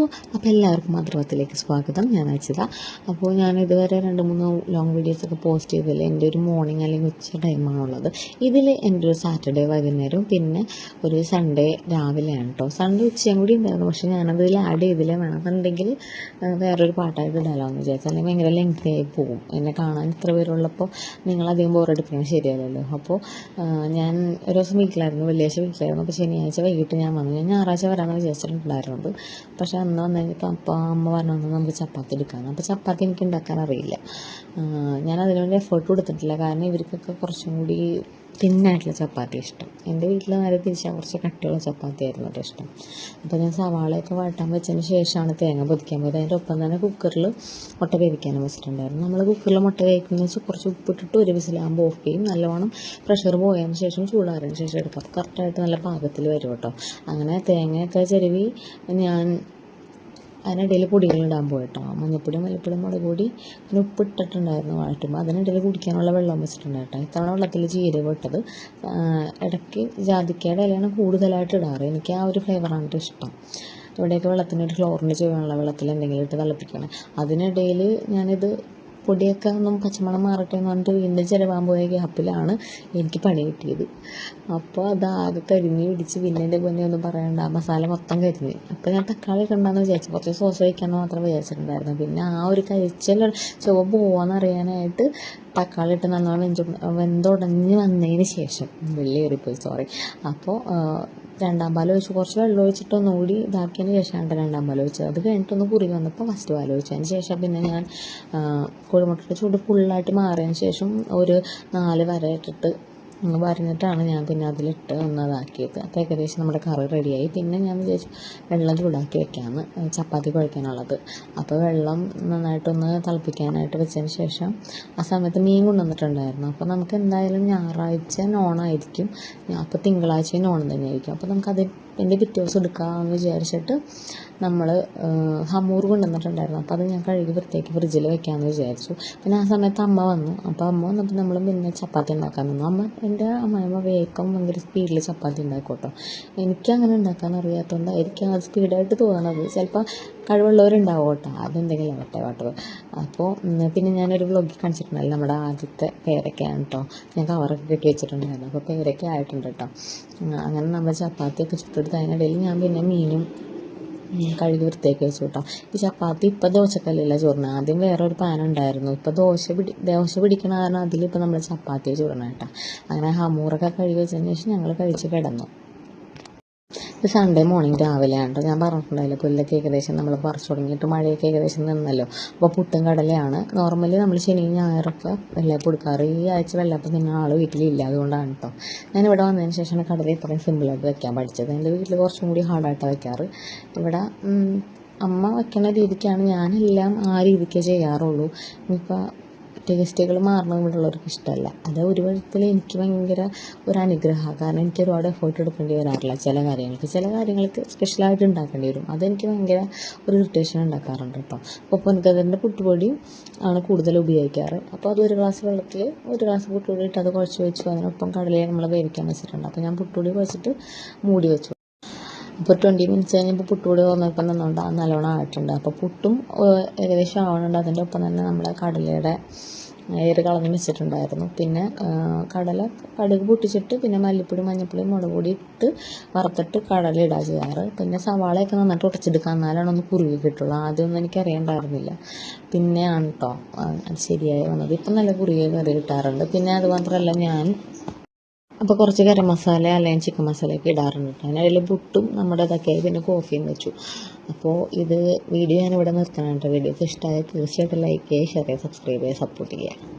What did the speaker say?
അപ്പോൾ എല്ലാവർക്കും മാതൃത്വത്തിലേക്ക് സ്വാഗതം. ഞാൻ അച്ചിത. അപ്പോൾ ഞാൻ ഇതുവരെ 2-3 ലോങ് വീഡിയോസൊക്കെ പോസ്റ്റ് ചെയ്തതിൽ എൻ്റെ ഒരു മോർണിംഗ് അല്ലെങ്കിൽ ഉച്ച ടൈമാണുള്ളത്. ഇതിൽ എൻ്റെ ഒരു സാറ്റർഡേ വൈകുന്നേരവും പിന്നെ ഒരു സൺഡേ രാവിലെയാണ് കേട്ടോ. സൺഡേ ഉച്ചയും കൂടി ഉണ്ടായിരുന്നു, പക്ഷേ ഞാനതിൽ ആഡ് ചെയ്തില്ല. വേണമെന്നുണ്ടെങ്കിൽ വേറൊരു പാട്ടായിട്ട് ഇടാലോ എന്ന് വിചാരിച്ചു. അല്ലെങ്കിൽ ഭയങ്കര ലെങ്തി ആയി പോകും. എന്നെ കാണാൻ ഇത്ര പേരുള്ളപ്പോൾ നിങ്ങളധികം ബോറടിപ്പിക്കണം ശരിയല്ലല്ലോ. അപ്പോൾ ഞാൻ ഒരു ദിവസം വീട്ടിലായിരുന്നു, വെള്ളിയാഴ്ച വീട്ടിലായിരുന്നു. അപ്പോൾ ശനിയാഴ്ച വൈകിട്ട് ഞാൻ വന്നു. ഞാൻ ഞായറാഴ്ച വരാമെന്ന് വിചാരിച്ചിട്ടുണ്ടായിരുന്നത്. പക്ഷേ അന്ന് വന്നു കഴിഞ്ഞപ്പോൾ അമ്മ പറഞ്ഞു നമുക്ക് ചപ്പാത്തി എടുക്കാമെന്ന്. അപ്പോൾ ചപ്പാത്തി എനിക്ക് ഉണ്ടാക്കാൻ അറിയില്ല. ഞാൻ അതിനുവേണ്ടി എഫേർട്ട് കൊടുത്തിട്ടില്ല, കാരണം ഇവർക്കൊക്കെ കുറച്ചും കൂടി തിന്നായിട്ടുള്ള ചപ്പാത്തി ഇഷ്ടം. എൻ്റെ വീട്ടിൽ നേരെ തിരിച്ചാൽ കുറച്ച് കട്ടിയുള്ള ചപ്പാത്തി ആയിരുന്നു കേട്ടോ ഇഷ്ടം. അപ്പോൾ ഞാൻ സവാളയൊക്കെ വഴട്ടാൻ വെച്ചതിന് ശേഷമാണ് തേങ്ങ പൊതിക്കാൻ പോയത്. അതിൻ്റെ ഒപ്പം തന്നെ കുക്കറിൽ മുട്ട വേവിക്കാനും വെച്ചിട്ടുണ്ടായിരുന്നു. നമ്മൾ കുക്കറിൽ മുട്ട വേവിക്കുന്നത് വെച്ചാൽ കുറച്ച് ഉപ്പിട്ടിട്ട് ഒരു വിസിലാകുമ്പോൾ ഓഫ് ചെയ്യും. നല്ലവണ്ണം പ്രഷർ പോയതിന് ശേഷം ചൂടാറിയതിന് ശേഷം എടുക്കാം. അപ്പോൾ കറക്റ്റായിട്ട് നല്ല പാകത്തിൽ വരും കേട്ടോ. അങ്ങനെ തേങ്ങയൊക്കെ ചിരവി ഞാൻ അതിനിടയിൽ പൊടികളിടാൻ പോയിട്ടോ. മഞ്ഞപ്പൊടി, മുളക് പൊടി, പിന്നെ ഉപ്പിട്ടിട്ടുണ്ടായിരുന്നു വഴറ്റുമ്പോൾ. അതിനിടയിൽ കുടിക്കാനുള്ള വെള്ളം വെച്ചിട്ടുണ്ടായിട്ടോ. ഇത്തവണ വെള്ളത്തിൽ ജീരകം ഇട്ടത്. ഇടയ്ക്ക് ജാതിക്കയുടെ ഇലയാണ് കൂടുതലായിട്ട് ഇടാറ്. എനിക്ക് ആ ഒരു ഫ്ലേവറാണ് ഇഷ്ടം. ഇവിടെയൊക്കെ വെള്ളത്തിന് ഒരു ക്ലോറിൻ്റെ ചുവയുള്ള വെള്ളത്തിൽ എന്തെങ്കിലും ഇട്ട് തിളപ്പിക്കണം. അതിനിടയിൽ ഞാനിത് പൊടിയൊക്കെ ഒന്നും പച്ചമണം മാറട്ടെ എന്ന് പറഞ്ഞിട്ട് വീണ്ടും ചിലവാൻ പോയ ഗ്യാപ്പിലാണ് എനിക്ക് പണി കിട്ടിയത്. അപ്പോൾ അതാകെ കരിഞ്ഞ് പിടിച്ച്, പിന്നെ എൻ്റെ പൊന്നെ ഒന്നും പറയണ്ട, മസാല മൊത്തം കരിഞ്ഞ്. അപ്പോൾ ഞാൻ തക്കാളി ഒക്കെ ഉണ്ടാകുന്ന വിചാരിച്ചു, കുറച്ച് സോസ് വയ്ക്കാമെന്ന് മാത്രം വിചാരിച്ചിട്ടുണ്ടായിരുന്നു. പിന്നെ ആ ഒരു കരിച്ചൽ ചുവ പോവാന്നറിയാനായിട്ട് തക്കാളി ഇട്ട് നല്ലോണം വെന്തുടഞ്ഞ് വന്നതിന് ശേഷം അപ്പോൾ രണ്ടാം പാൽ ഒഴിച്ച് കുറച്ച് വെള്ളം ഒഴിച്ചിട്ട് ഒന്നുകൂടി ഇതാക്കിയതിന് ശേഷമാണ് രണ്ടാം പാൽ ഒഴിച്ചത്. അത് കഴിഞ്ഞിട്ടൊന്ന് കുറുകി വന്നപ്പോൾ ഫസ്റ്റ് പാൽ ഒഴിച്ചതിന് ശേഷം പിന്നെ ഞാൻ കോഴിമുട്ടയുടെ ചൂട് ഫുള്ളായിട്ട് മാറിയതിന് ശേഷം ഒരു 4 വര ഇട്ടിട്ട് വരഞ്ഞിട്ടാണ് ഞാൻ പിന്നെ അതിലിട്ട് ഒന്നതാക്കിയത്. അപ്പോൾ ഏകദേശം നമ്മുടെ കറി റെഡിയായി. പിന്നെ ഞാൻ വിചാരിച്ചു വെള്ളം ചൂടാക്കി വെക്കാമെന്ന്, ചപ്പാത്തി കുഴക്കാനുള്ളത്. അപ്പോൾ വെള്ളം നന്നായിട്ടൊന്ന് തിളപ്പിക്കാനായിട്ട് വെച്ചതിന് ശേഷം ആ സമയത്ത് മീൻ കൊണ്ടുവന്നിട്ടുണ്ടായിരുന്നു. അപ്പോൾ നമുക്ക് എന്തായാലും ഞായറാഴ്ച നോണായിരിക്കും, അപ്പോൾ തിങ്കളാഴ്ചയും നോൺ തന്നെയായിരിക്കും. അപ്പോൾ നമുക്കത് എൻ്റെ പിറ്റേ ദിവസം എടുക്കാമെന്ന് വിചാരിച്ചിട്ട് നമ്മൾ ഹമൂർ കൊണ്ടുവന്നിട്ടുണ്ടായിരുന്നു. അപ്പോൾ അത് ഞാൻ കഴുകി വൃത്തിയാക്കി ഫ്രിഡ്ജിൽ വെക്കാമെന്ന് വിചാരിച്ചു. പിന്നെ ആ സമയത്ത് അമ്മ വന്നു. അപ്പോൾ അമ്മ വന്നപ്പോൾ നമ്മൾ പിന്നെ ചപ്പാത്തി ഉണ്ടാക്കാൻ നിന്നു. എൻ്റെ അമ്മയമ്മ വേഗം ഭയങ്കര സ്പീഡിൽ ചപ്പാത്തി ഉണ്ടാക്കും കേട്ടോ. എനിക്കങ്ങനെ ഉണ്ടാക്കാൻ അറിയാത്തതുകൊണ്ടായിരിക്കും അത് സ്പീഡായിട്ട് തോന്നണത്. ചിലപ്പോൾ കഴിവുള്ളവരുണ്ടാവും കേട്ടോ, അതെന്തെങ്കിലും കേട്ടോ. അപ്പോൾ പിന്നെ ഞാനൊരു വ്ളോഗിൽ കാണിച്ചിട്ടുണ്ടല്ലോ, നമ്മുടെ ആദ്യത്തെ പേരയ്ക്കാണ് കേട്ടോ. ഞാൻ കവറൊക്കെ കെട്ടി വെച്ചിട്ടുണ്ടായിരുന്നു. അപ്പോൾ പേരയ്ക്ക ആയിട്ടുണ്ട് കേട്ടോ. അങ്ങനെ നമ്മൾ ചപ്പാത്തിയൊക്കെ ചുട്ടെടുത്ത് അതിനിടയിൽ ഞാൻ പിന്നെ മീനും കഴുകി വൃത്തിയാക്കി വെച്ചു കേട്ടോ. ഈ ചപ്പാത്തി ഇപ്പോൾ ദോശക്കല്ലില്ല ചൂടണം. ആദ്യം വേറൊരു പാൻ ഉണ്ടായിരുന്നു. ഇപ്പോൾ ദോശ പിടിക്കണ കാരണം അതിലിപ്പോൾ നമ്മൾ ചപ്പാത്തി ചൂടണം കേട്ടോ. അങ്ങനെ ഹമൂറൊക്കെ കഴുകി വെച്ചതിന് ശേഷം ഞങ്ങൾ കഴിച്ച് കിടന്നു. ഇത് സൺഡേ മോർണിംഗ് രാവിലെയാണ് കേട്ടോ. ഞാൻ പറഞ്ഞിട്ടുണ്ടായില്ല, പുല്ലൊക്കെ ഏകദേശം നമ്മൾ പറിച്ചു തുടങ്ങിയിട്ട് മഴയൊക്കെ ഏകദേശം നിന്നല്ലോ. അപ്പോൾ പുട്ടും കടലയാണ്. നോർമലി നമ്മൾ ശനിയും ഞായറൊക്കെ വെള്ളയപ്പം കൊടുക്കാറ്. ഈ ആഴ്ച വെള്ളയപ്പം പിന്നെ ആൾ വീട്ടിലില്ല, അതുകൊണ്ടാണ് കേട്ടോ. ഞാനിവിടെ വന്നതിന് ശേഷമാണ് കടല ഇത്രയും സിമ്പിളായിട്ട് വെക്കാൻ പഠിച്ചത്. എൻ്റെ വീട്ടിൽ കുറച്ചും കൂടി ഹാർഡായിട്ടാണ് വെക്കാറ്. ഇവിടെ അമ്മ വെക്കുന്ന രീതിക്കാണ്, ഞാനെല്ലാം ആ രീതിക്കേ ചെയ്യാറുള്ളൂ. ഇപ്പോൾ ടേസ്റ്റുകൾ മാറണം ഇവിടെയുള്ളവർക്ക് ഇഷ്ടമല്ല. അത് ഒരു വിധത്തിൽ എനിക്ക് ഭയങ്കര ഒരു അനുഗ്രഹമാണ്, കാരണം എനിക്ക് ഒരുപാട് എഫേർട്ട് എടുക്കേണ്ടി വരാറില്ല ചില കാര്യങ്ങൾക്ക് സ്പെഷ്യലായിട്ട് ഉണ്ടാക്കേണ്ടി വരും. അതെനിക്ക് ഭയങ്കര ഒരു ഇറിറ്റേഷൻ ഉണ്ടാക്കാറുണ്ട് കേട്ടോ. അപ്പോൾ പൊൻകതിരിൻ്റെ പുട്ടുപൊടി ആണ് കൂടുതൽ ഉപയോഗിക്കാറ്. അപ്പോൾ അത് ഒരു ഗ്ലാസ് വെള്ളത്തിൽ ഒരു ഗ്ലാസ് പുട്ടുപൊടി ഇട്ട് അത് കുഴച്ച് വെച്ചു. അതിനൊപ്പം കടലയെ നമ്മൾ വേവിക്കാൻ വെച്ചിട്ടുണ്ട്. അപ്പോൾ ഞാൻ പുട്ടുപൊടി കുഴച്ചിട്ട് മൂടി വെച്ചു. അപ്പോൾ 20 മിനിറ്റ്സ് കഴിഞ്ഞപ്പോൾ പുട്ടുപൊടി വന്നപ്പോൾ നല്ലോണം ആയിട്ടുണ്ട്. അപ്പോൾ പുട്ടും ഏകദേശം ആവുന്നുണ്ട്. അതിൻ്റെ ഒപ്പം തന്നെ നമ്മൾ കടലയുടെ ഏറ് കളഞ്ഞ് വെച്ചിട്ടുണ്ടായിരുന്നു. പിന്നെ കടുക് പൊട്ടിച്ചിട്ട് പിന്നെ മല്ലിപ്പൊടി, മഞ്ഞൾപ്പൊടി, മുളക് പൊടി ഇട്ട് വറുത്തിട്ട് കടല ഇടുക ചെയ്യാറ്. പിന്നെ സവാളയൊക്കെ നന്നായിട്ട് ഉടച്ചെടുക്കുക, എന്നാലാണ് ഒന്ന് കുറുകി കിട്ടുള്ളൂ. ആദ്യമൊന്നും എനിക്ക് അറിയണ്ടായിരുന്നില്ല, പിന്നെയാണ് കേട്ടോ അത് ശരിയായി വന്നത്. ഇപ്പം നല്ല കുറുകിയ കറി കിട്ടാറുണ്ട്. പിന്നെ അതുമാത്രമല്ല ഞാൻ അപ്പോൾ കുറച്ച് ഗരം മസാല അല്ലെങ്കിൽ ചിക്കൻ മസാലയൊക്കെ ഇടാറുണ്ട് കേട്ടോ. അതിനിടയിൽ പുട്ടും നമ്മുടെ ഇതൊക്കെ പിന്നെ കോഫിയും വെച്ചു. അപ്പോൾ വീഡിയോ ഞാനിവിടെ നിർത്തണം കേട്ടോ. വീഡിയോസ് ഇഷ്ടമായാൽ തീർച്ചയായിട്ടും ലൈക്ക് ചെയ്യുക, ഷെയർ ചെയ്യുക, സബ്സ്ക്രൈബ് ചെയ്യുക, സപ്പോർട്ട് ചെയ്യുക.